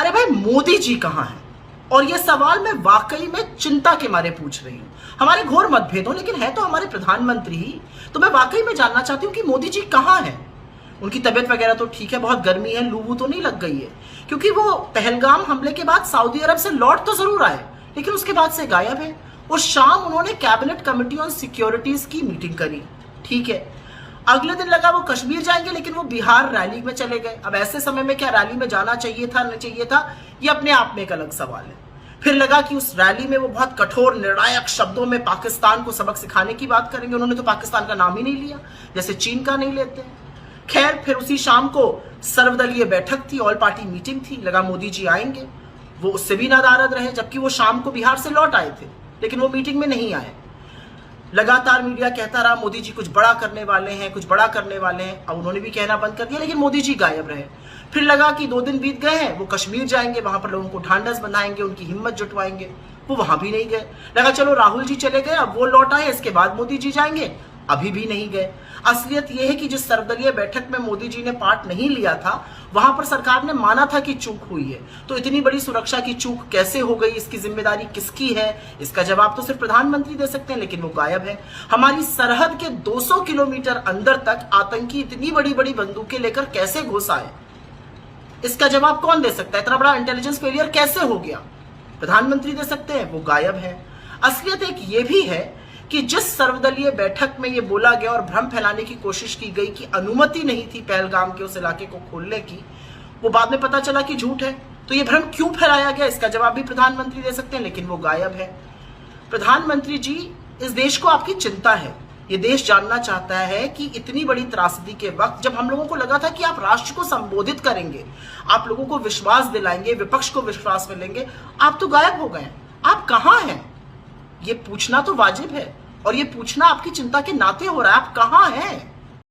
अरे भाई मोदी जी कहाँ हैं? और ये सवाल मैं वाकई में चिंता के मारे पूछ रही हूँ। हमारे घोर मतभेद हो, लेकिन है तो हमारे प्रधानमंत्री ही। तो मैं वाकई में जानना चाहती हूँ कि मोदी जी कहाँ हैं। उनकी तबीयत वगैरह तो ठीक है, बहुत गर्मी है, लू तो नहीं लग गई है, क्योंकि वो पहलगाम हमले के बाद सऊदी अरब से लौट तो जरूर आए, लेकिन उसके बाद से गायब है। उस शाम उन्होंने कैबिनेट कमेटी ऑन सिक्योरिटीज की मीटिंग करी, ठीक है। अगले दिन लगा वो कश्मीर जाएंगे, लेकिन वो बिहार रैली में चले गए। अब ऐसे समय में क्या रैली में जाना चाहिए था, नहीं चाहिए था, ये अपने आप में एक अलग सवाल है। फिर लगा कि उस रैली में वो बहुत कठोर निर्णायक शब्दों में पाकिस्तान को सबक सिखाने की बात करेंगे। उन्होंने तो पाकिस्तान का नाम ही नहीं लिया, जैसे चीन का नहीं लेते। खैर, फिर उसी शाम को सर्वदलीय बैठक थी, ऑल पार्टी मीटिंग थी, लगा मोदी जी आएंगे। वो उससे भी नाराज रहे, जबकि वो शाम को बिहार से लौट आए थे, लेकिन वो मीटिंग में नहीं आए। लगातार मीडिया कहता रहा मोदी जी कुछ बड़ा करने वाले हैं, कुछ बड़ा करने वाले हैं। अब उन्होंने भी कहना बंद कर दिया, लेकिन मोदी जी गायब रहे। फिर लगा कि 2 दिन बीत गए हैं, वो कश्मीर जाएंगे, वहां पर लोगों को ढांढस बंधाएंगे, उनकी हिम्मत जुटवाएंगे। वो वहां भी नहीं गए। लगा चलो राहुल जी चले गए, अब वो लौट आए, इसके बाद मोदी जी जाएंगे, अभी भी नहीं गए। असलियत यह है कि जिस सर्वदलीय बैठक में मोदी जी ने पार्ट नहीं लिया था, वहां पर सरकार ने माना था कि चूक हुई है। तो इतनी बड़ी सुरक्षा की चूक कैसे हो गई, इसकी जिम्मेदारी किसकी है, इसका जवाब तो सिर्फ प्रधानमंत्री दे सकते हैं, लेकिन वो गायब है। हमारी सरहद के 200 किलोमीटर अंदर तक आतंकी इतनी बड़ी बड़ी बंदूकें लेकर कैसे घुस आए, इसका जवाब कौन दे सकता है? इतना बड़ा इंटेलिजेंस फेलियर कैसे हो गया? प्रधानमंत्री दे सकते हैं, वो गायब है। असलियत एक ये भी है कि जिस सर्वदलीय बैठक में ये बोला गया और भ्रम फैलाने की कोशिश की गई कि अनुमति नहीं थी पहलगाम के उस इलाके को खोलने की, वो बाद में पता चला कि झूठ है। तो ये भ्रम क्यों फैलाया गया, इसका जवाब भी प्रधानमंत्री दे सकते हैं, लेकिन वो गायब है। प्रधानमंत्री जी, इस देश को आपकी चिंता है। ये देश जानना चाहता है कि इतनी बड़ी त्रासदी के वक्त, जब हम लोगों को लगा था कि आप राष्ट्र को संबोधित करेंगे, आप लोगों को विश्वास दिलाएंगे, विपक्ष को विश्वास में लेंगे, आप तो गायब हो गए। आप कहाँ हैं? ये पूछना तो वाजिब है, और ये पूछना आपकी चिंता के नाते हो रहा है। आप कहाँ हैं?